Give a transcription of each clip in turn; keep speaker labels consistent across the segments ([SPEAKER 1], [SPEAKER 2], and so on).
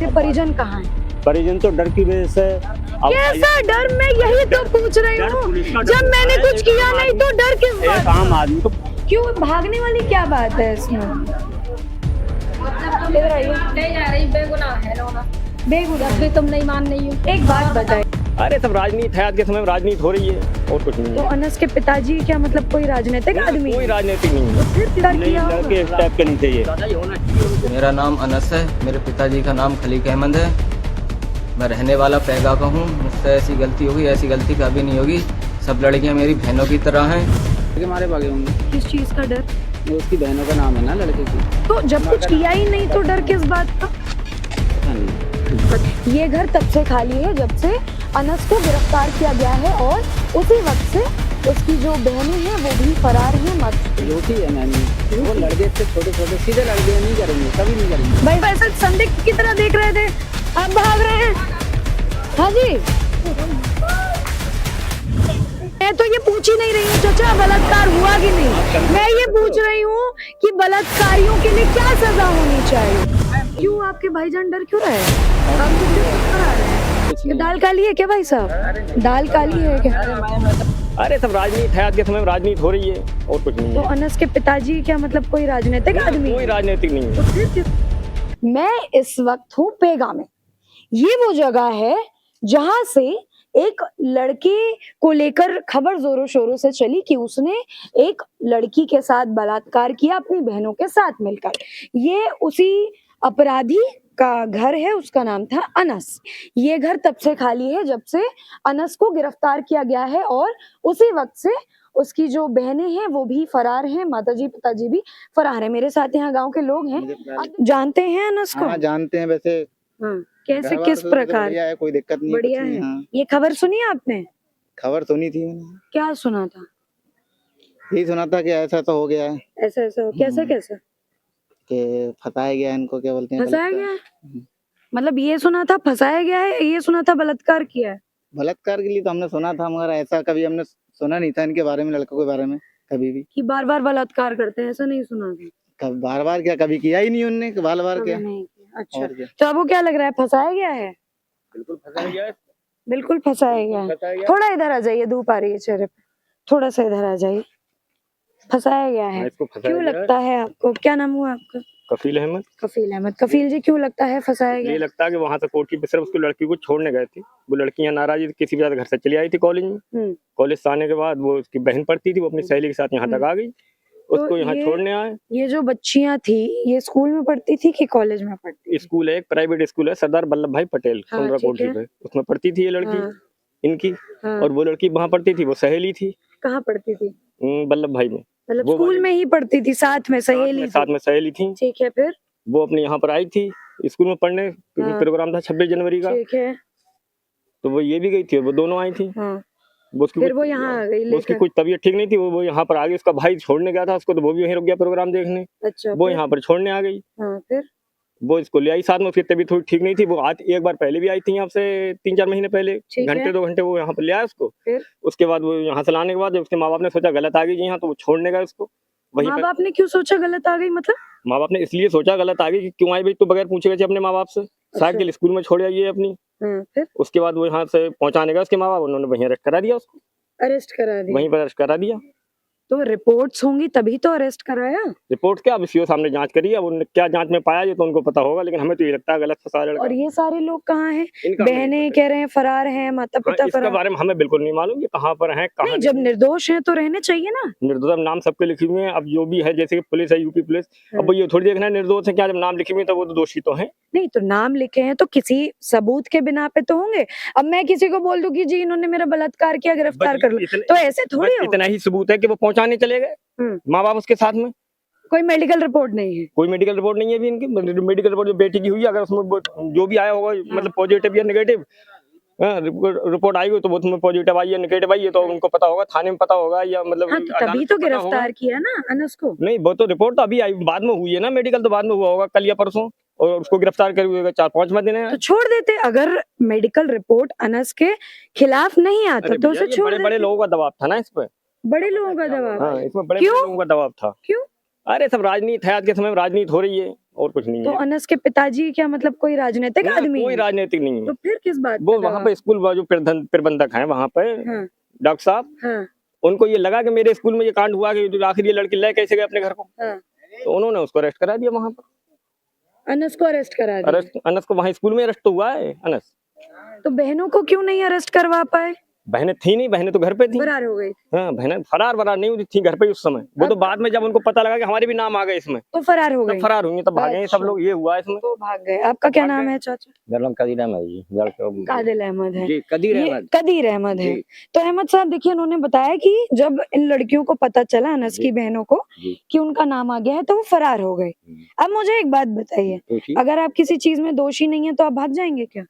[SPEAKER 1] आपके परिजन कहाँ हैं?
[SPEAKER 2] परिजन तो डर की वजह से
[SPEAKER 1] कैसा डर? मैं यही तो पूछ रही हूँ। जब मैंने कुछ किया नहीं तो डर किस बात
[SPEAKER 2] एक
[SPEAKER 1] का?
[SPEAKER 2] आम आदमी को
[SPEAKER 1] क्यों भागने वाली क्या बात है इसमें? इधर आइए।
[SPEAKER 3] नहीं जा रही, बेगुनाह है लोना।
[SPEAKER 1] बेगुनाह
[SPEAKER 3] भी तुम नहीं मान रही हो।
[SPEAKER 1] एक बात बताइए,
[SPEAKER 2] अरे सब राजनीति है, आज के समय में राजनीति हो रही है और कुछ नहीं
[SPEAKER 1] तो
[SPEAKER 2] है।
[SPEAKER 1] अनस के पिताजी क्या मतलब कोई राजनीतिक आदमी
[SPEAKER 2] कोई
[SPEAKER 1] है?
[SPEAKER 2] राजनीति नहीं है,
[SPEAKER 1] फिर डर
[SPEAKER 2] नहीं
[SPEAKER 1] किया होगा।
[SPEAKER 2] लड़के इस टाइप के नहीं चाहिए।
[SPEAKER 4] मेरा नाम अनस है, मेरे पिताजी का नाम खलीक अहमद है। मैं रहने वाला पैगा का हूँ। मुझसे ऐसी गलती होगी, ऐसी गलती कभी नहीं होगी। सब लड़कियाँ मेरी बहनों की तरह हैं।
[SPEAKER 5] के मारे भागे होंगे।
[SPEAKER 1] किस चीज का डर?
[SPEAKER 5] वो उसकी बहनों का नाम है ना लड़के की।
[SPEAKER 1] तो जब कुछ किया ही नहीं तो डर किस बात का?
[SPEAKER 5] पता नहीं।
[SPEAKER 1] ये घर तब से खाली है जब से अनस को गिरफ्तार किया गया है और उसी वक्त से उसकी जो बहनें हैं वो भी फरार हैं। मत
[SPEAKER 5] झूठी है मैंने। वो लड़के इतने छोटे छोटे सीधे लड़के नहीं करेंगे, कभी नहीं करेंगे।
[SPEAKER 1] भाई वैसे संदिग्ध की तरह देख रहे थे, आप भाग रहे हैं। हाँ जी, मैं तो ये पूछ ही नहीं रही हूँ चाचा बलात्कार हुआ कि नहीं, मैं ये पूछ रही हूँ कि बलात्कारियों के लिए क्या सजा होनी चाहिए। क्यों आपके भाईजान डर क्यों रहे हैं? आप तो क्यों करा रहे हैं? ये दाल काली है क्या भाई साहब? दाल काली है क्या?
[SPEAKER 2] अरे सब राजनीति है, आज के समय में राजनीति हो रही है और कुछ नहीं
[SPEAKER 1] तो
[SPEAKER 2] है।
[SPEAKER 1] अनस के पिताजी क्या मतलब कोई राजनीतिक आदमी
[SPEAKER 2] कोई
[SPEAKER 1] है?
[SPEAKER 2] राजनीतिक नहीं है।
[SPEAKER 1] तो फिर किस- मैं इस वक्त हूँ पेगा में। ये वो जगह है जहां से एक लड़के को लेकर खबर जोरों शोरों से चली कि उसने एक लड़की के साथ बलात्कार किया अपनी बहनों के साथ मिलकर। ये उसी अपराधी का घर है, उसका नाम था अनस। ये घर तब से खाली है जब से अनस को गिरफ्तार किया गया है और उसी वक्त से उसकी जो बहनें हैं वो भी फरार हैं, माताजी पिताजी भी फरार हैं। मेरे साथ यहाँ गांव के लोग हैं। आप जानते हैं अनस को?
[SPEAKER 5] हाँ जानते हैं वैसे।
[SPEAKER 1] हाँ, कैसे
[SPEAKER 5] व्यवहार
[SPEAKER 1] किस
[SPEAKER 5] तो
[SPEAKER 1] प्रकार?
[SPEAKER 5] बढ़िया है, कोई दिक्कत नहीं
[SPEAKER 1] बढ़िया
[SPEAKER 5] कुछ नहीं,
[SPEAKER 1] है।
[SPEAKER 5] हाँ।
[SPEAKER 1] ये खबर सुनी आपने?
[SPEAKER 5] खबर सुनी थी मैंने।
[SPEAKER 1] क्या सुना था?
[SPEAKER 5] यही सुना था कि ऐसा तो हो गया है
[SPEAKER 1] ऐसा ऐसा हो- कैसे कैसे
[SPEAKER 5] कि फंसाया गया है इनको, क्या बोलते हैं,
[SPEAKER 1] फंसाया
[SPEAKER 5] बलात्कार।
[SPEAKER 1] गया है? मतलब ये सुना था फंसाया गया है, ये सुना था बलात्कार किया है।
[SPEAKER 5] बलात्कार के लिए तो हमने सुना था, मगर ऐसा कभी हमने सुना नहीं था इनके बारे में, लड़कों के बारे में कभी भी।
[SPEAKER 1] कि बार बार बलात्कार करते हैं, ऐसा नहीं सुना था।
[SPEAKER 5] बार बार क्या कभी किया ही नहीं उनने, बार बार
[SPEAKER 1] कभी
[SPEAKER 5] क्या।
[SPEAKER 1] नहीं किया। अच्छा,
[SPEAKER 5] और क्या।
[SPEAKER 1] तो आपको क्या लग रहा है फंसाया गया है?
[SPEAKER 2] बिल्कुल फंसाया गया है।
[SPEAKER 1] बिल्कुल फंसाया गया है।
[SPEAKER 2] फंसाया गया है।
[SPEAKER 1] थोड़ा इधर आ जाइए, धूप आ रही है चेहरे पे, थोड़ा सा इधर आ जाइए। फंसाया गया
[SPEAKER 2] हाँ,
[SPEAKER 1] है।
[SPEAKER 2] इसको फंसाया
[SPEAKER 1] क्यों
[SPEAKER 2] गया है।
[SPEAKER 1] लगता है आपको? क्या नाम हुआ आपका?
[SPEAKER 2] कफील अहमद।
[SPEAKER 1] कफील अहमद। कफील जी क्यों लगता है फंसाया
[SPEAKER 2] ये
[SPEAKER 1] गया?
[SPEAKER 2] लगता है कि वहां से कोठी पे सिर्फ उसकी लड़की को छोड़ने गए थे। वो लड़कियां नाराज थी, किसी वजह से घर से चली आई थी कॉलेज में।
[SPEAKER 1] हम्म,
[SPEAKER 2] कॉलेज से आने के बाद वो उसकी बहन पढ़ती थी, वो अपनी सहेली के साथ यहाँ तक आ गई, उसको यहाँ
[SPEAKER 1] ये-
[SPEAKER 2] छोड़ने आए।
[SPEAKER 1] ये जो बच्चियां थी ये स्कूल में पढ़ती थी कि कॉलेज में पढ़ती थी?
[SPEAKER 2] स्कूल है, एक प्राइवेट स्कूल है, सरदार वल्लभ भाई पटेल
[SPEAKER 1] हाँ,
[SPEAKER 2] सुंदरा
[SPEAKER 1] ठीक
[SPEAKER 2] कोठी
[SPEAKER 1] है।
[SPEAKER 2] पे, उसमें पढ़ती थी ये लड़की
[SPEAKER 1] हाँ,
[SPEAKER 2] इनकी।
[SPEAKER 1] हाँ।
[SPEAKER 2] और वो लड़की वहाँ पढ़ती थी, वो सहेली थी
[SPEAKER 1] कहाँ पढ़ती थी?
[SPEAKER 2] वल्लभ भाई में।
[SPEAKER 1] मतलब
[SPEAKER 2] वो
[SPEAKER 1] स्कूल
[SPEAKER 2] वाली-
[SPEAKER 1] में ही पढ़ती थी, साथ में सहेली
[SPEAKER 2] साथ
[SPEAKER 1] थी?
[SPEAKER 2] में सहेली थी।
[SPEAKER 1] ठीक है, फिर?
[SPEAKER 2] वो अपने यहाँ पर आई थी स्कूल में पढ़ने,
[SPEAKER 1] हाँ।
[SPEAKER 2] प्रोग्राम था 26 जनवरी का,
[SPEAKER 1] ठीक है।
[SPEAKER 2] तो वो ये भी गई थी, वो दोनों आई थी।
[SPEAKER 1] हाँ,
[SPEAKER 2] वो उसकी
[SPEAKER 1] फिर
[SPEAKER 2] कुछ-
[SPEAKER 1] वो यहाँ आ गई
[SPEAKER 2] वो उसकी
[SPEAKER 1] लेकर।
[SPEAKER 2] कुछ तबीयत ठीक नहीं थी, वो यहाँ पर आ गई। उसका भाई छोड़ने गया था उसको, तो वो भी वहीं रुक गया प्रोग्राम देखने।
[SPEAKER 1] अच्छा,
[SPEAKER 2] वो
[SPEAKER 1] फिर?
[SPEAKER 2] यहाँ पर छोड़ने आ गई।
[SPEAKER 1] हाँ, फिर?
[SPEAKER 2] वो इसको ले आई साथ में, उसकी तबीयत थोड़ी ठीक नहीं थी। वो आज एक बार पहले भी आई थी यहाँ से 3-4 महीने पहले,
[SPEAKER 1] ठीक है।
[SPEAKER 2] घंटे 2 घंटे वो यहाँ पर ले आया उसको।
[SPEAKER 1] फिर?
[SPEAKER 2] उसके बाद वो यहाँ से लाने के बाद जब उसके माँ बाप ने सोचा गलत आ गई जी यहाँ, तो वो छोड़ने गए उसको वहीं
[SPEAKER 1] माँ
[SPEAKER 2] पे।
[SPEAKER 1] बाप ने क्यों सोचा गलत आ गई? मतलब
[SPEAKER 2] माँ बाप ने इसलिए सोचा गलत आ गई कि क्यों आई भाई, तो बगैर पूछे गए अपने माँ बाप से। साइकिल स्कूल में छोड़ आई है अपनी।
[SPEAKER 1] हाँ, फिर
[SPEAKER 2] उसके बाद वो यहाँ से पहुंचाने गए उसके माँ बाप, उन्होंने वहीं अरेस्ट करा दिया उसको,
[SPEAKER 1] अरेस्ट करा दिया?
[SPEAKER 2] वहीं पर अरेस्ट करा दिया।
[SPEAKER 1] तो रिपोर्ट्स होंगी तभी तो अरेस्ट कराया।
[SPEAKER 2] रिपोर्ट क्या, अब सीओ सामने जांच करी है, अब उन्होंने क्या जांच में पाया ये तो उनको पता होगा, लेकिन हमें तो ये लगता है गलत फंसा लड़का।
[SPEAKER 1] और ये सारे लोग कहाँ हैं?
[SPEAKER 2] इनका हमें नहीं
[SPEAKER 1] बहनें
[SPEAKER 2] पता।
[SPEAKER 1] कह रहे हैं फरार हैं, माता
[SPEAKER 2] हाँ,
[SPEAKER 1] पिता
[SPEAKER 2] इसके
[SPEAKER 1] फरार।
[SPEAKER 2] बारे में हमें बिल्कुल नहीं मालूम ये कहाँ पर है, कहाँ
[SPEAKER 1] नहीं, जब निर्दोष हैं तो रहने चाहिए ना।
[SPEAKER 2] निर्दोष नाम सबके लिखे हुए हैं। अब जो भी है, जैसे कि पुलिस है, यूपी पुलिस, अब वो ये थोड़ी देखना है निर्दोष है क्या, जब नाम लिखे हुए हैं तो वो तो दोषी तो है।
[SPEAKER 1] नहीं, तो नाम लिखे हैं तो किसी सबूत के बिना पे तो होंगे। अब मैं किसी को बोल दूं कि जी इन्होंने मेरा बलात्कार किया, गिरफ्तार कर लो, तो ऐसे थोड़ी हो।
[SPEAKER 2] इतना ही सबूत है कि वो पहुंचाने चले गए माँ बाप उसके साथ में।
[SPEAKER 1] कोई मेडिकल रिपोर्ट नहीं है?
[SPEAKER 2] कोई मेडिकल रिपोर्ट नहीं है अभी इनकी। मेडिकल रिपोर्ट जो बेटी की हुई है, अगर उसमें जो भी आया होगा मतलब पॉजिटिव या नेगेटिव रिपोर्ट आई हो, तो वो उसमें पॉजिटिव आई है नेगेटिव आई है, तो उनको पता होगा, थाने में पता होगा, या मतलब
[SPEAKER 1] हाँ, तो तभी
[SPEAKER 2] अदालत
[SPEAKER 1] तो
[SPEAKER 2] को पता होगा।
[SPEAKER 1] गिरफ्तार किया ना अनस को।
[SPEAKER 2] नहीं, वो तो रिपोर्ट तो अभी आई, बाद में हुई है ना, मेडिकल तो बाद में हुआ होगा, कल या परसों, और उसको गिरफ्तार करे हुए 4-5 दिन है।
[SPEAKER 1] तो छोड़ देते, अगर मेडिकल रिपोर्ट अनस के खिलाफ नहीं आता
[SPEAKER 2] अरे
[SPEAKER 1] तो
[SPEAKER 2] भैया,
[SPEAKER 1] उसे
[SPEAKER 2] ये
[SPEAKER 1] छोड़
[SPEAKER 2] बड़े बड़े
[SPEAKER 1] देते।
[SPEAKER 2] लोगों का दबाव था ना इस पे।
[SPEAKER 1] बड़े लोगों का दबाव?
[SPEAKER 2] हाँ, इसमें बड़े
[SPEAKER 1] क्यों?
[SPEAKER 2] लोगों का दबाव था।
[SPEAKER 1] क्यों?
[SPEAKER 2] अरे सब राजनीति है, आज के समय में राजनीति हो रही है और कुछ नहीं
[SPEAKER 1] तो
[SPEAKER 2] है।
[SPEAKER 1] अनस के पिताजी क्या मतलब कोई राजनीतिक
[SPEAKER 2] ना,
[SPEAKER 1] आदमी
[SPEAKER 2] कोई
[SPEAKER 1] है?
[SPEAKER 2] राजनीतिक नहीं
[SPEAKER 1] तो
[SPEAKER 2] है।
[SPEAKER 1] फिर किस बात
[SPEAKER 2] वो
[SPEAKER 1] का
[SPEAKER 2] वहाँ
[SPEAKER 1] दवा?
[SPEAKER 2] पे स्कूल जो प्रबंधक हैं वहाँ पे
[SPEAKER 1] हाँ,
[SPEAKER 2] डॉक्टर साहब,
[SPEAKER 1] हाँ,
[SPEAKER 2] उनको ये लगा कि मेरे स्कूल में ये कांड हुआ कि जो आखिर ये लड़की ले कैसे गए अपने घर को,
[SPEAKER 1] हाँ।
[SPEAKER 2] तो उन्होंने उसको अरेस्ट करा दिया वहाँ पर।
[SPEAKER 1] अनस को अरेस्ट करा दिया।
[SPEAKER 2] अरेस्ट अनस को वहाँ स्कूल में अरेस्ट तो हुआ है अनस।
[SPEAKER 1] तो बहनों को क्यों नहीं अरेस्ट करवा पाए?
[SPEAKER 2] बहनें थी नहीं, बहनें तो घर पे थी।
[SPEAKER 1] फरार हो गई।
[SPEAKER 2] हाँ, बहनें फरार नहीं हुई थी घर पे ही उस समय। वो तो बाद में जब उनको पता लगा कि हमारे भी नाम आ गए इसमें,
[SPEAKER 1] तो फरार हो
[SPEAKER 2] तब
[SPEAKER 1] गई।
[SPEAKER 2] फरार हुई, तब भागे हैं सब
[SPEAKER 1] अच्छा।
[SPEAKER 2] लोग। ये हुआ इसमें।
[SPEAKER 1] तो भाग गए। आपका क्या नाम है चाचा?
[SPEAKER 2] मेरा नाम कदीर अहमद जी।
[SPEAKER 1] कादिल अहमद है।
[SPEAKER 2] जी, कदीर
[SPEAKER 1] ये
[SPEAKER 2] अहमद।
[SPEAKER 1] कदीर अहमद है।
[SPEAKER 2] जी।
[SPEAKER 1] तो अहमद साहब देखिए, उन्होंने बताया कि जब इन लड़कियों को पता चला, अनस की बहनों को,
[SPEAKER 2] जी।
[SPEAKER 1] कि उनका नाम आ गया है, तो वो फरार हो गए। अब मुझे एक बात बताइए, अगर आप किसी चीज में दोषी नहीं है तो आप भाग जाएंगे क्या?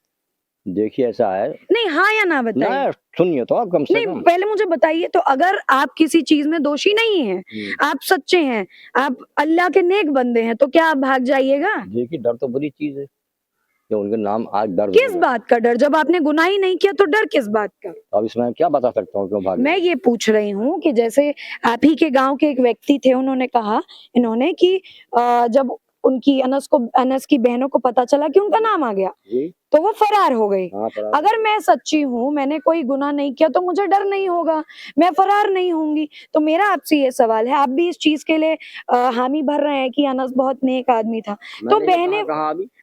[SPEAKER 2] देखिए ऐसा है
[SPEAKER 1] नहीं, हाँ या ना बताइए।
[SPEAKER 2] ना, सुनिए तो आप कम से
[SPEAKER 1] नहीं,
[SPEAKER 2] कम।
[SPEAKER 1] पहले मुझे बताइए, तो अगर आप किसी चीज में दोषी नहीं हैं, आप सच्चे हैं, आप अल्लाह के नेक बंदे हैं, तो क्या आप भाग जाइएगा?
[SPEAKER 2] देखिए डर तो बुरी चीज है, कि उनके नाम आज दर्ज
[SPEAKER 1] किस बात का डर? जब आपने गुनाह ही नहीं किया तो डर किस बात का?
[SPEAKER 2] अब इसमें मैं क्या बता सकता हूँ क्यों भागे।
[SPEAKER 1] मैं ये पूछ रही हूँ कि जैसे आप ही के गांव के एक व्यक्ति थे, उन्होंने कहा इन्होंने कि जब उनकी अनस की बहनों को पता चला कि उनका नाम आ गया,
[SPEAKER 2] जी।
[SPEAKER 1] तो वो फरार हो गई।
[SPEAKER 2] हाँ, फरार।
[SPEAKER 1] अगर मैं सच्ची हूँ, मैंने कोई गुनाह नहीं किया, तो मुझे डर नहीं होगा, मैं फरार नहीं होंगी। तो मेरा आपसे ये सवाल है, आप भी इस चीज के लिए हामी भर रहे हैं कि अनस बहुत नेक आदमी था, तो बहनें,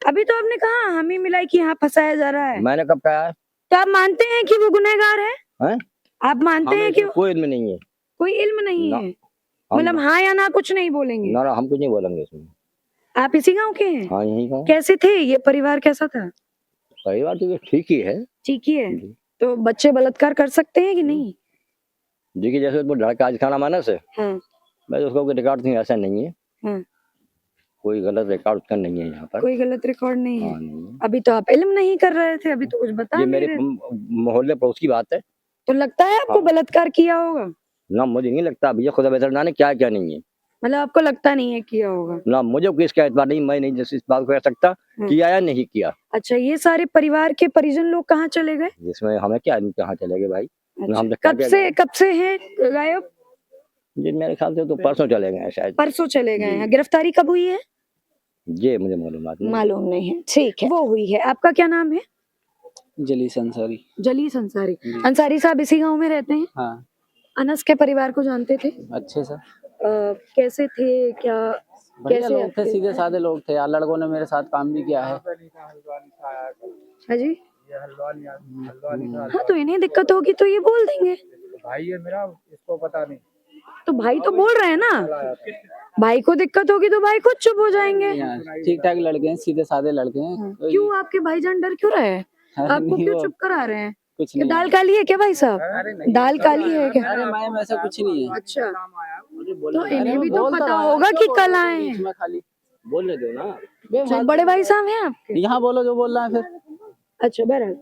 [SPEAKER 1] अभी तो आपने कहा हामी मिलाई कि यहाँ फंसाया जा रहा है,
[SPEAKER 2] मैंने कब कहा है?
[SPEAKER 1] तो आप मानते हैं कि वो गुनहगार है?
[SPEAKER 2] हैं?
[SPEAKER 1] आप मानते हैं कि
[SPEAKER 2] कोई इल्म नहीं है।
[SPEAKER 1] कोई इल्म नहीं
[SPEAKER 2] ना।
[SPEAKER 1] है? मतलब हाँ या ना कुछ नहीं बोलेंगे?
[SPEAKER 2] ना हम कुछ नहीं बोलेंगे इसमें।
[SPEAKER 1] आप इसी गांव के हैं?
[SPEAKER 2] हाँ, यही का।
[SPEAKER 1] कैसे थे ये परिवार, कैसा था?
[SPEAKER 2] परिवार तो ठीक ही है।
[SPEAKER 1] ठीक ही है।
[SPEAKER 2] जी।
[SPEAKER 1] तो बच्चे बलात्कार कर सकते हैं कि नहीं?
[SPEAKER 2] देखिए जैसे वो लड़का आज खाना माना से,
[SPEAKER 1] हाँ,
[SPEAKER 2] मैं उसको कोई रिकॉर्ड नहीं, ऐसा नहीं है,
[SPEAKER 1] हाँ।
[SPEAKER 2] कोई गलत रिकॉर्ड उसका नहीं है यहाँ पर।
[SPEAKER 1] कोई गलत रिकॉर्ड नहीं है।
[SPEAKER 2] हाँ, नहीं है।
[SPEAKER 1] अभी तो आप इल्म नहीं कर रहे थे, अभी तो कुछ बता
[SPEAKER 2] ये
[SPEAKER 1] नहीं
[SPEAKER 2] मेरे
[SPEAKER 1] रहे।
[SPEAKER 2] मोहल्ले पड़ोस की बात है।
[SPEAKER 1] तो लगता है आपको
[SPEAKER 2] हाँ।
[SPEAKER 1] बलात्कार किया होगा?
[SPEAKER 2] ना मुझे नहीं लगता, भैया खुदा बेहतर जाने क्या क्या नहीं है।
[SPEAKER 1] मतलब आपको लगता नहीं है किया होगा?
[SPEAKER 2] ना मुझे कोई इसका एतबार नहीं, मैं नहीं जैसे इस बात को कह सकता किया या नहीं किया।
[SPEAKER 1] अच्छा, ये सारे परिवार के परिजन लोग कहाँ चले गए?
[SPEAKER 2] जिसमें हमें क्या कहाँ चले गए भाई।
[SPEAKER 1] अच्छा,
[SPEAKER 2] हम
[SPEAKER 1] कब से हैं गायब?
[SPEAKER 2] जी मेरे ख्याल से तो परसों चले गए हैं शायद।
[SPEAKER 1] परसों चले गए हैं। गिरफ्तारी कब हुई है?
[SPEAKER 2] ये मुझे मालूम नहीं।
[SPEAKER 1] मालूम नहीं है। ठीक है, वो हुई है। आपका क्या नाम है?
[SPEAKER 5] जलीस अंसारी।
[SPEAKER 1] जलीस अंसारी। अंसारी साहब इसी गांव में रहते हैं?
[SPEAKER 5] हाँ,
[SPEAKER 1] अनस के परिवार को जानते थे?
[SPEAKER 5] अच्छे से।
[SPEAKER 1] कैसे थे, क्या
[SPEAKER 5] बढ़िया
[SPEAKER 1] कैसे
[SPEAKER 5] लोग थे,
[SPEAKER 1] आपके?
[SPEAKER 5] सीधे साधे लोग थे यार, लड़कों ने मेरे साथ काम भी किया है।
[SPEAKER 1] हाँ जी। हाँ, तो इन्हें दिक्कत होगी तो ये बोल देंगे।
[SPEAKER 6] भाई है मेरा, इसको पता नहीं।
[SPEAKER 1] तो भाई तो बोल रहे हैं ना, भाई को दिक्कत होगी तो भाई खुद चुप हो जाएंगे।
[SPEAKER 5] ठीक ठाक लड़के हैं, सीधे साधे लड़के हैं।
[SPEAKER 1] क्यों आपके भाईजान डर क्यों रहे हैं? आपको
[SPEAKER 5] नहीं,
[SPEAKER 1] क्यों
[SPEAKER 5] वो
[SPEAKER 1] चुप करा रहे हैं?
[SPEAKER 5] कुछ
[SPEAKER 1] ये
[SPEAKER 5] नहीं।
[SPEAKER 1] दाल काली है क्या भाई साहब? दाल काली है क्या?
[SPEAKER 5] अरे मैम ऐसा कुछ नहीं है।
[SPEAKER 1] अच्छा, तो
[SPEAKER 5] अरे
[SPEAKER 1] इन्हें
[SPEAKER 5] वो
[SPEAKER 1] भी तो
[SPEAKER 5] बोलता
[SPEAKER 1] पता
[SPEAKER 5] रहा,
[SPEAKER 1] होगा
[SPEAKER 5] क्यों
[SPEAKER 1] कि
[SPEAKER 5] बोल
[SPEAKER 1] कल
[SPEAKER 5] रहे हो
[SPEAKER 1] आए
[SPEAKER 5] बीच
[SPEAKER 1] हैं।
[SPEAKER 5] में खाली?
[SPEAKER 2] बोलने दो ना।
[SPEAKER 1] अच्छा, बड़े भाई साहब हैं आपके?
[SPEAKER 5] यहाँ बोलो जो बोल रहा है फिर।
[SPEAKER 1] अच्छा, बहरहाल,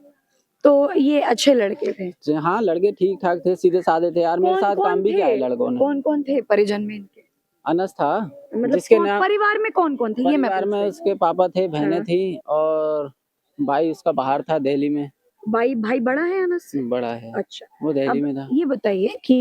[SPEAKER 1] तो ये अच्छे लड़के थे।
[SPEAKER 5] हाँ, लड़के ठीक ठाक थे, सीधे साधे थे यार, मेरे साथ काम भी किया है लड़कों ने।
[SPEAKER 1] कौन कौन थे परिजन में इनके?
[SPEAKER 5] अनस था,
[SPEAKER 1] मतलब
[SPEAKER 5] जिसके नाम
[SPEAKER 1] परिवार में कौन कौन थे ये मैं
[SPEAKER 5] परिवार
[SPEAKER 1] पूछ
[SPEAKER 5] में
[SPEAKER 1] रही
[SPEAKER 5] उसके पापा थे, बहनें
[SPEAKER 1] हाँ।
[SPEAKER 5] थी और भाई उसका बाहर था दिल्ली में।
[SPEAKER 1] हूँ। भाई बड़ा है अनस से?
[SPEAKER 5] बड़ा है,
[SPEAKER 1] अच्छा,
[SPEAKER 5] वो दिल्ली में
[SPEAKER 1] अब
[SPEAKER 5] था।
[SPEAKER 1] ये बताइए कि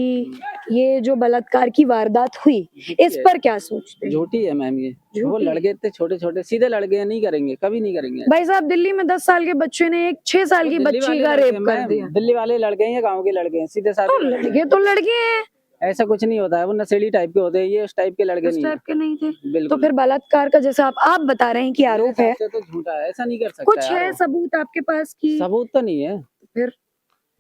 [SPEAKER 1] ये जो बलात्कार की वारदात हुई, इस पर क्या सोचते हैं?
[SPEAKER 5] झूठी है मैम ये। वो
[SPEAKER 1] झूठी?
[SPEAKER 5] लड़के इतने छोटे छोटे सीधे लड़के हैं, नहीं करेंगे, कभी नहीं करेंगे।
[SPEAKER 1] भाई साहब, दिल्ली में 10 साल के बच्चे ने एक 6 साल की
[SPEAKER 5] दिल्ली
[SPEAKER 1] बच्ची
[SPEAKER 5] वाले
[SPEAKER 1] का
[SPEAKER 5] लड़के
[SPEAKER 1] रेप
[SPEAKER 5] हैं,
[SPEAKER 1] कर
[SPEAKER 5] मैम,
[SPEAKER 1] दिया।
[SPEAKER 5] दिल्ली वाले लड़के हैं या गाँव के लड़के हैं, सीधे
[SPEAKER 1] तो
[SPEAKER 5] साधे
[SPEAKER 1] लड़के तो लड़के हैं,
[SPEAKER 5] ऐसा कुछ नहीं होता है, वो नशेड़ी टाइप के होते हैं, ये उस टाइप के लड़के
[SPEAKER 1] उस
[SPEAKER 5] नहीं
[SPEAKER 1] टाइप के नहीं थे।
[SPEAKER 5] है। बिल्कुल।
[SPEAKER 1] तो फिर बलात्कार का जैसा आप बता रहे हैं कि आरोप है,
[SPEAKER 5] तो झूठा है, ऐसा नहीं कर सकता
[SPEAKER 1] कुछ
[SPEAKER 5] यार
[SPEAKER 1] है
[SPEAKER 5] वो।
[SPEAKER 1] सबूत आपके पास की?
[SPEAKER 5] सबूत तो नहीं है।
[SPEAKER 1] फिर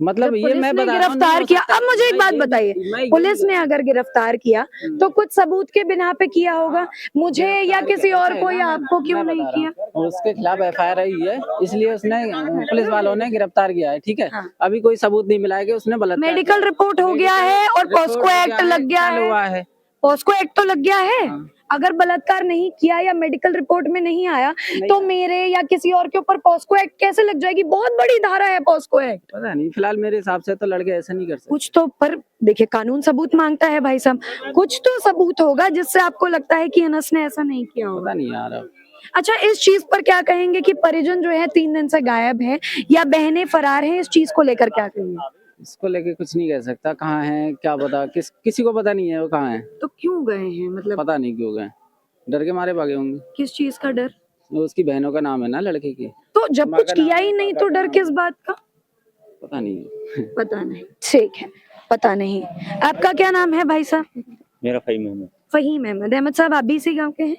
[SPEAKER 5] मतलब
[SPEAKER 1] जब
[SPEAKER 5] ये
[SPEAKER 1] पुलिस
[SPEAKER 5] मैं
[SPEAKER 1] ने
[SPEAKER 5] बता रहा हूँ,
[SPEAKER 1] गिरफ्तार
[SPEAKER 5] नहीं हो
[SPEAKER 1] किया,
[SPEAKER 5] सकता।
[SPEAKER 1] अब मुझे एक
[SPEAKER 5] मैं
[SPEAKER 1] बात
[SPEAKER 5] ये-
[SPEAKER 1] बताइए,
[SPEAKER 5] मैं ये
[SPEAKER 1] पुलिस
[SPEAKER 5] नहीं
[SPEAKER 1] ने अगर गिरफ्तार किया तो कुछ सबूत के बिना पे किया होगा, मुझे या किसी और को या आपको क्यों नहीं किया?
[SPEAKER 5] उसके खिलाफ FIR आई है, इसलिए उसने पुलिस वालों ने गिरफ्तार किया है, ठीक है।
[SPEAKER 1] हाँ।
[SPEAKER 5] अभी कोई सबूत नहीं मिला है कि उसने बलात्कार
[SPEAKER 1] मेडिकल रिपोर्ट हो गया है और पॉस्को एक्ट लग गया
[SPEAKER 5] कल
[SPEAKER 1] है।
[SPEAKER 5] हुआ है।
[SPEAKER 1] पॉस्को एक्ट तो लग गया है।
[SPEAKER 5] हाँ।
[SPEAKER 1] अगर बलात्कार नहीं किया या मेडिकल रिपोर्ट में नहीं आया तो मेरे या किसी और के ऊपर पॉस्को एक्ट कैसे लग जाएगी? बहुत बड़ी धारा है पॉस्को एक्ट।
[SPEAKER 5] पता नहीं, फिलहाल मेरे हिसाब से तो लड़के ऐसा नहीं कर सकते।
[SPEAKER 1] कुछ तो, पर देखिए कानून सबूत मांगता है भाई साहब, कुछ तो सबूत होगा जिससे आपको लगता है कि अनस ने ऐसा नहीं किया होगा।
[SPEAKER 5] पता नहीं यार अब।
[SPEAKER 1] अच्छा, इस चीज पर क्या कहेंगे कि परिजन जो है 3 दिन से गायब है या बहनें फरार हैं, इस चीज को लेकर क्या कहेंगे?
[SPEAKER 5] इसको लेके कुछ नहीं कह सकता, कहाँ है क्या पता, किसी को पता नहीं है वो कहाँ है,
[SPEAKER 1] तो क्यों गए हैं, मतलब
[SPEAKER 5] पता नहीं क्यों गए।
[SPEAKER 7] डर के मारे भागे होंगे।
[SPEAKER 1] किस चीज का डर?
[SPEAKER 7] वो उसकी बहनों का नाम है ना लड़के की।
[SPEAKER 1] तो जब कुछ किया ही नहीं तो डर किस बात का?
[SPEAKER 7] पता नहीं।
[SPEAKER 1] पता नहीं, ठीक है, पता नहीं। आपका क्या नाम है भाई साहब?
[SPEAKER 8] मेरा फहीम अहमद।
[SPEAKER 1] फहीम अहमद। अहमद साहब आप भी इसी गांव के हैं?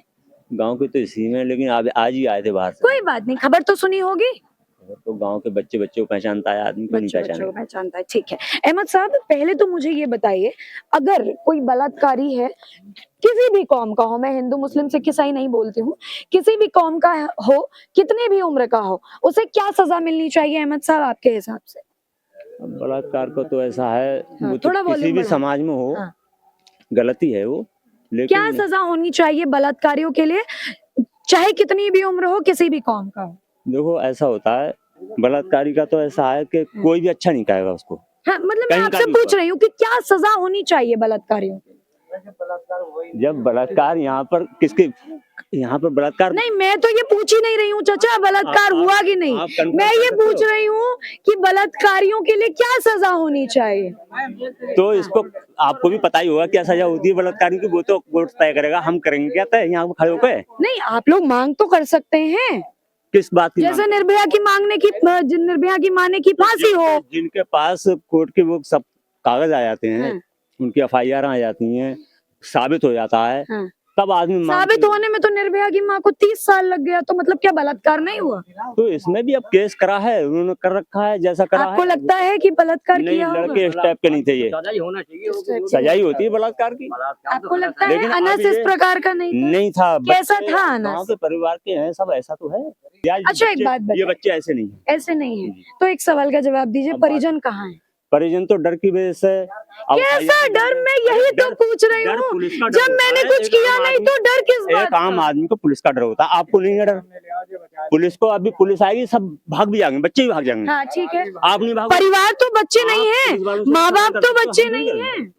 [SPEAKER 8] गांव के तो इसी में, लेकिन आज ही आए थे बाहर से।
[SPEAKER 1] कोई बात नहीं, खबर तो सुनी होगी।
[SPEAKER 8] तो गांव के बच्चे को पहचानता है, आदमी को नहीं
[SPEAKER 1] बच्चों को
[SPEAKER 8] पहचानेगा।
[SPEAKER 1] पहचानता है, ठीक है। अहमद साहब पहले तो मुझे ये बताइए, अगर कोई बलात्कारी है किसी भी कौम का हो, मैं हिंदू मुस्लिम सिख ईसाई नहीं बोलती हूँ, किसी भी कौम का हो, कितने भी उम्र का हो, उसे क्या सजा मिलनी चाहिए अहमद साहब आपके हिसाब से?
[SPEAKER 8] अब बलात्कार को तो ऐसा है,
[SPEAKER 1] हाँ,
[SPEAKER 8] वो तो
[SPEAKER 1] थोड़ा
[SPEAKER 8] किसी
[SPEAKER 1] volume
[SPEAKER 8] भी
[SPEAKER 1] बढ़ाओ।
[SPEAKER 8] समाज में हो,
[SPEAKER 1] हाँ।
[SPEAKER 8] गलती है वो,
[SPEAKER 1] क्या
[SPEAKER 8] लेकिन
[SPEAKER 1] सजा होनी चाहिए बलात्कारियों के लिए, चाहे कितनी भी उम्र हो, किसी भी कौम का हो?
[SPEAKER 8] देखो ऐसा होता है, बलात्कारी का तो ऐसा है कि कोई भी अच्छा नहीं कहेगा उसको।
[SPEAKER 1] हाँ, मतलब मैं
[SPEAKER 8] कहीं का
[SPEAKER 1] आपसे
[SPEAKER 8] भी
[SPEAKER 1] पूछ
[SPEAKER 8] हुआ।
[SPEAKER 1] रही हूँ कि क्या सजा होनी चाहिए बलात्कारियों की?
[SPEAKER 8] जब बलात्कार यहाँ पर किसके, यहाँ पर बलात्कार
[SPEAKER 1] नहीं, मैं तो ये पूछ ही नहीं रही हूँ चाचा बलात्कार
[SPEAKER 8] आप-
[SPEAKER 1] हुआ कि नहीं,
[SPEAKER 8] आप confirm
[SPEAKER 1] मैं
[SPEAKER 8] कर
[SPEAKER 1] ये
[SPEAKER 8] सकते
[SPEAKER 1] पूछ
[SPEAKER 8] हो?
[SPEAKER 1] रही हूँ कि बलात्कारियों के लिए क्या सजा होनी चाहिए?
[SPEAKER 8] तो इसको आपको भी पता ही होगा क्या सजा होती है बलात्कारी की, वो तो कोर्ट तय करेगा, हम करेंगे क्या तय यहाँ खड़े होकर?
[SPEAKER 1] नहीं, आप लोग मांग तो कर सकते हैं,
[SPEAKER 8] किस बात की
[SPEAKER 1] जैसे
[SPEAKER 8] मांग?
[SPEAKER 1] निर्भया की निर्भया की माने की फांसी हो।
[SPEAKER 8] जिनके पास कोर्ट के वो सब कागज आ जाते हैं,
[SPEAKER 1] हाँ।
[SPEAKER 8] उनकी FIR आ जाती हैं, साबित हो जाता है,
[SPEAKER 1] हाँ।
[SPEAKER 8] तब आदमी
[SPEAKER 1] साबित होने में तो निर्भया की माँ को 30 साल लग गया, तो मतलब क्या बलात्कार नहीं हुआ?
[SPEAKER 8] तो इसमें भी अब केस करा है, उन्होंने कर रखा है जैसा करा
[SPEAKER 1] आपको
[SPEAKER 8] है।
[SPEAKER 1] लगता है कि बलात्कार
[SPEAKER 8] नहीं,
[SPEAKER 1] किया होगा?
[SPEAKER 8] लड़के इस टाइप के नहीं थे ये, सजा ही होती है बलात्कार की।
[SPEAKER 1] आपको लगता है
[SPEAKER 8] लेकिन अब
[SPEAKER 1] अनस इस
[SPEAKER 8] ये
[SPEAKER 1] प्रकार का नहीं था?
[SPEAKER 8] नहीं था।
[SPEAKER 1] कैसा
[SPEAKER 8] बच्चे
[SPEAKER 1] था अनस?
[SPEAKER 8] गांव के परिवार के हैं सब, ऐसा तो है यार।
[SPEAKER 1] अच्छा, एक बात
[SPEAKER 8] ये
[SPEAKER 1] बताइए।
[SPEAKER 8] बच्चे ऐसे नहीं है।
[SPEAKER 1] ऐसे नहीं है, तो एक सवाल का जवाब दीजिए,
[SPEAKER 8] अब बात-
[SPEAKER 1] परिजन कहाँ है?
[SPEAKER 8] परिजन तो डर की वजह से। अब
[SPEAKER 1] कैसा डर? मैं यही तो पूछ रही
[SPEAKER 8] डर
[SPEAKER 1] हूँ,
[SPEAKER 8] पुलिस का डर
[SPEAKER 1] जब
[SPEAKER 8] होता
[SPEAKER 1] मैंने
[SPEAKER 8] है,
[SPEAKER 1] कुछ
[SPEAKER 8] एक
[SPEAKER 1] किया
[SPEAKER 8] आम
[SPEAKER 1] नहीं
[SPEAKER 8] आदमी-
[SPEAKER 1] तो डर किस बात
[SPEAKER 8] एक आम
[SPEAKER 1] का?
[SPEAKER 8] आदमी को पुलिस का डर होता है, आपको नहीं है डर? पुलिस को अभी पुलिस आएगी, सब भाग भी जाएंगे, बच्चे भी भाग जाएंगे।
[SPEAKER 1] हाँ, ठीक है।
[SPEAKER 8] आप नहीं भाग?
[SPEAKER 1] परिवार तो बच्चे नहीं
[SPEAKER 8] आप
[SPEAKER 1] है,
[SPEAKER 8] पुलिस वालों से
[SPEAKER 1] माँ बाप
[SPEAKER 8] कर
[SPEAKER 1] तो
[SPEAKER 8] सकते हो,
[SPEAKER 1] बच्चे
[SPEAKER 8] हम नहीं
[SPEAKER 1] नहीं
[SPEAKER 8] करेंगे।
[SPEAKER 1] है।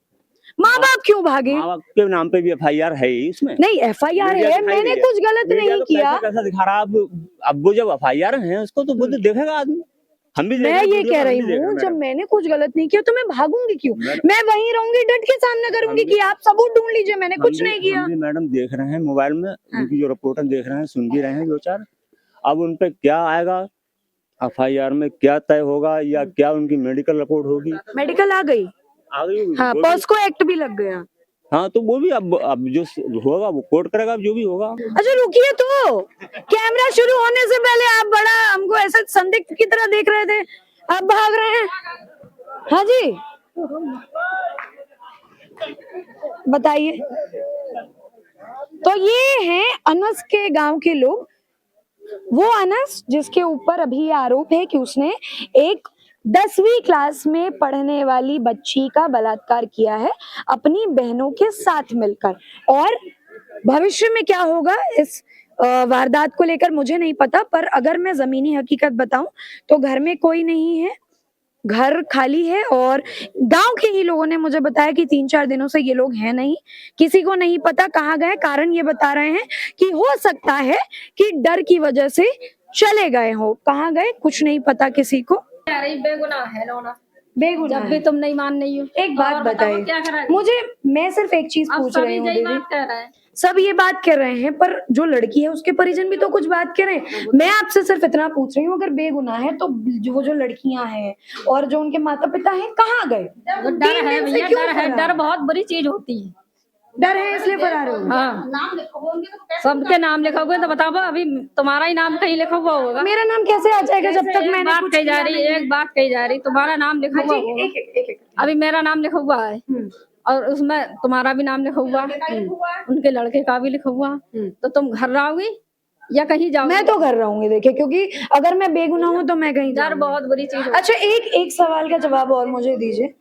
[SPEAKER 1] माँ बाप क्यों भागे?
[SPEAKER 8] माँ बाप के नाम पे भी FIR है ही इसमें।
[SPEAKER 1] नहीं, FIR
[SPEAKER 8] मीडिया
[SPEAKER 1] है,
[SPEAKER 8] दिखाई
[SPEAKER 1] मैंने
[SPEAKER 8] दे
[SPEAKER 1] कुछ गलत
[SPEAKER 8] मीडिया
[SPEAKER 1] नहीं
[SPEAKER 8] तो
[SPEAKER 1] किया।
[SPEAKER 8] कैसा दिखा रहा है अब वो जब FIR है उसको तो वो तो देखेगा आदमी। हम भी देख रहे
[SPEAKER 1] मैं
[SPEAKER 8] हैं,
[SPEAKER 1] ये
[SPEAKER 8] वीडियो
[SPEAKER 1] कह
[SPEAKER 8] हम
[SPEAKER 1] रही
[SPEAKER 8] भी देख रहे
[SPEAKER 1] हूँ,
[SPEAKER 8] हैं,
[SPEAKER 1] जब
[SPEAKER 8] मैडम।
[SPEAKER 1] मैंने कुछ गलत नहीं किया तो मैं भागूंगी क्यों?
[SPEAKER 8] मैडम-
[SPEAKER 1] मैं वहीं रहूंगी, डट के सामना करूंगी कि आप सबूत ढूंढ लीजिए, मैंने कुछ नहीं किया।
[SPEAKER 8] हम भी मैडम देख रहे हैं मोबाइल में, उनकी जो रिपोर्ट देख रहे हैं, सुन भी रहे हैं 2-4। अब उन पे क्या आएगा, FIR में क्या तय होगा या क्या उनकी मेडिकल रिपोर्ट होगी,
[SPEAKER 1] मेडिकल आ गई,
[SPEAKER 8] आ गई होगी,
[SPEAKER 1] हाँ,
[SPEAKER 8] वो भी-
[SPEAKER 1] पॉस्को एक्ट भी लग गया।
[SPEAKER 8] हाँ, तो वो भी अब जो होगा वो कोर्ट करेगा, जो भी होगा।
[SPEAKER 1] अच्छा रुकिए, तो कैमरा शुरू होने से पहले आप बड़ा हमको ऐसे संदिग्ध की तरह देख रहे थे, आप भाग रहे हैं। हाँ जी, बताइए। तो ये हैं अनस के गांव के लोग, वो अनस जिसके ऊपर अभी ये आरोप है कि उसने एक 10वीं क्लास में पढ़ने वाली बच्ची का बलात्कार किया है अपनी बहनों के साथ मिलकर। और भविष्य में क्या होगा इस वारदात को लेकर मुझे नहीं पता, पर अगर मैं जमीनी हकीकत बताऊं तो घर में कोई नहीं है, घर खाली है। और गांव के ही लोगों ने मुझे बताया कि 3-4 दिनों से ये लोग हैं नहीं, किसी को नहीं पता कहाँ गए। कारण ये बता रहे हैं कि हो सकता है कि डर की वजह से चले गए हो, कहाँ गए कुछ नहीं पता किसी को।
[SPEAKER 3] कह रही बेगुनाह है लौना,
[SPEAKER 1] बेगुनाह
[SPEAKER 3] जब भी तुम नहीं मान रही हो।
[SPEAKER 1] एक बात
[SPEAKER 3] और बताओ
[SPEAKER 1] बताइए
[SPEAKER 3] क्या करा?
[SPEAKER 1] मुझे, मैं सिर्फ एक चीज
[SPEAKER 3] अब
[SPEAKER 1] पूछ रही
[SPEAKER 3] सभी
[SPEAKER 1] हूँ
[SPEAKER 3] यही
[SPEAKER 1] दीदी,
[SPEAKER 3] बात कह रहे हैं।
[SPEAKER 1] सब ये बात कर रहे हैं पर जो लड़की है उसके परिजन भी तो कुछ बात कर रहे हैं। मैं आपसे सिर्फ इतना पूछ रही हूँ, अगर बेगुनाह है तो वो जो लड़कियां हैं और जो उनके माता पिता हैं कहाँ गए?
[SPEAKER 3] वो डर
[SPEAKER 1] 3
[SPEAKER 3] है
[SPEAKER 1] दिन से
[SPEAKER 3] भैया,
[SPEAKER 1] क्यों
[SPEAKER 3] डर है,
[SPEAKER 1] फरार?
[SPEAKER 3] डर बहुत बुरी चीज होती है।
[SPEAKER 1] डर है इसलिए फरार हो गए।
[SPEAKER 3] हाँ, सबके नाम लिखा हुआ है, तो बताओ अभी तुम्हारा ही नाम कहीं लिखा हुआ होगा।
[SPEAKER 1] मेरा नाम कैसे आ जाएगा जब तक
[SPEAKER 3] एक
[SPEAKER 1] मैंने
[SPEAKER 3] बात
[SPEAKER 1] कुछ
[SPEAKER 3] कही जा
[SPEAKER 1] किया
[SPEAKER 3] रही,
[SPEAKER 1] नहीं है?
[SPEAKER 3] एक बात कही जा रही, तुम्हारा नाम लिखा
[SPEAKER 1] हाँ
[SPEAKER 3] हुआ
[SPEAKER 1] जी,
[SPEAKER 3] होगा।
[SPEAKER 1] एक।
[SPEAKER 3] अभी मेरा नाम लिखा हुआ है और उसमें तुम्हारा भी नाम लिखा हुआ, उनके लड़के का भी लिखा हुआ, तो तुम घर रहोगी या कहीं जाओगी?
[SPEAKER 1] मैं तो घर रहूंगी देखिए, क्योंकि अगर मैं बेगुनाह हूँ तो मैं कहीं
[SPEAKER 3] डर
[SPEAKER 1] जाऊंगी।
[SPEAKER 3] बहुत बुरी चीज होती
[SPEAKER 1] अच्छा, एक सवाल का जवाब और मुझे दीजिए,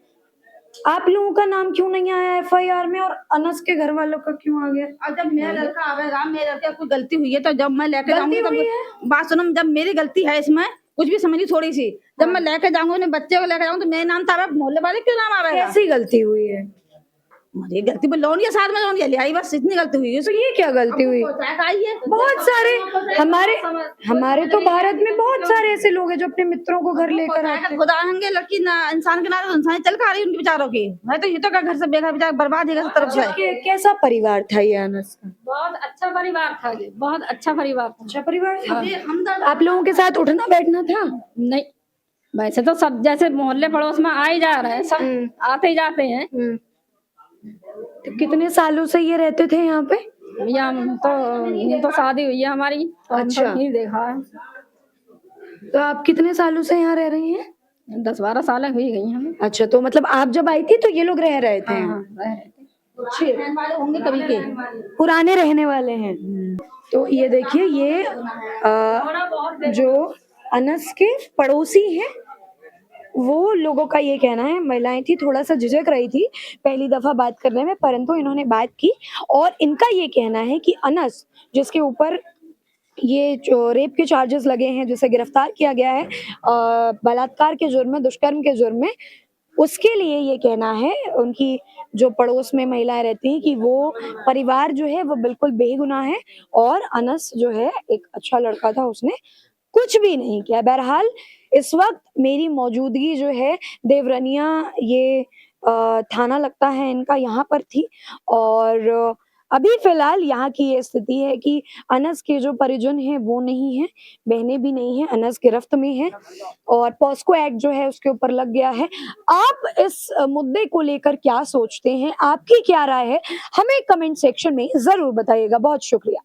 [SPEAKER 1] आप लोगों का नाम क्यों नहीं आया FIR में और अनस के घर वालों का क्यों आ गया?
[SPEAKER 9] और जब मेरा लड़का आवेगा, मेरे लड़के कोई गलती हुई है तो जब मैं लेके
[SPEAKER 1] गलती
[SPEAKER 9] जाऊंगी
[SPEAKER 1] हुई
[SPEAKER 9] तब बात सुनो, जब मेरी गलती है इसमें कुछ भी समझी थोड़ी सी, जब मैं लेके जाऊंगी, बच्चे को लेके जाऊंगी तो मेरे नाम तो आवेगा, मोहल्ले वाले क्यों नाम आवेगा?
[SPEAKER 1] कैसी गलती हुई है?
[SPEAKER 9] ये गलती पर लोनिया साथ में लोनिया ले आई, बस इतनी गलती हुई है
[SPEAKER 1] तो ये क्या गलती हुई?
[SPEAKER 9] आई है
[SPEAKER 1] बहुत सारे हमारे तो भारत में बहुत सारे ऐसे लोग हैं जो अपने मित्रों को घर लेकर आते हैं।
[SPEAKER 9] खुदा होंगे लड़की ना इंसान के नाते, इंसान चल खा रही उनके बेचारों की। मैं तो ये तो घर से बेघर बेचारा बर्बाद है सब तरफ से।
[SPEAKER 1] कैसा परिवार था ये अनस का?
[SPEAKER 3] बहुत अच्छा परिवार था ये, बहुत अच्छा परिवार था।
[SPEAKER 1] अच्छा परिवार था।
[SPEAKER 9] हम
[SPEAKER 1] आप लोगों के साथ उठना बैठना था?
[SPEAKER 3] नहीं, वैसे तो सब जैसे मोहल्ले पड़ोस में आए जा रहे हैं, सब आते ही जाते हैं।
[SPEAKER 1] तो कितने सालों से ये रहते थे यहाँ पे?
[SPEAKER 3] ये तो शादी हुई है हमारी, तो हम
[SPEAKER 1] अच्छा।
[SPEAKER 3] नहीं देखा है।
[SPEAKER 1] तो आप कितने सालों से यहाँ रह रही हैं?
[SPEAKER 3] 10-12 साल हुई गई हमें।
[SPEAKER 1] अच्छा, तो मतलब आप जब आई थी तो ये लोग रह रहे थे यहाँ?
[SPEAKER 3] हाँ, रह रहे थे।
[SPEAKER 9] वाले होंगे कभी के।
[SPEAKER 1] पुराने रहने वाले हैं। तो ये देखिए, ये जो अनस के पड़ोसी हैं वो लोगों का ये कहना है। महिलाएं थी, थोड़ा सा झिझक रही थी पहली दफा बात करने में, परंतु इन्होंने बात की और इनका ये कहना है कि अनस, जिसके ऊपर ये जो रेप के चार्जेस लगे हैं, जिसे गिरफ्तार किया गया है बलात्कार के जुर्म में, दुष्कर्म के जुर्म में, उसके लिए ये कहना है उनकी जो पड़ोस में महिलाएं रहती हैं कि वो परिवार जो है वो बिल्कुल बेगुनाह है और अनस जो है एक अच्छा लड़का था, उसने कुछ भी नहीं किया। बहरहाल इस वक्त मेरी मौजूदगी जो है देवरनिया, ये थाना लगता है इनका, यहाँ पर थी और अभी फिलहाल यहाँ की ये स्थिति है कि अनस के जो परिजन हैं वो नहीं है, बहनें भी नहीं है, अनस गिरफ्त में है और पॉस्को एक्ट जो है उसके ऊपर लग गया है। आप इस मुद्दे को लेकर क्या सोचते हैं? आपकी क्या राय है? हमें कमेंट सेक्शन में जरूर बताइएगा। बहुत शुक्रिया।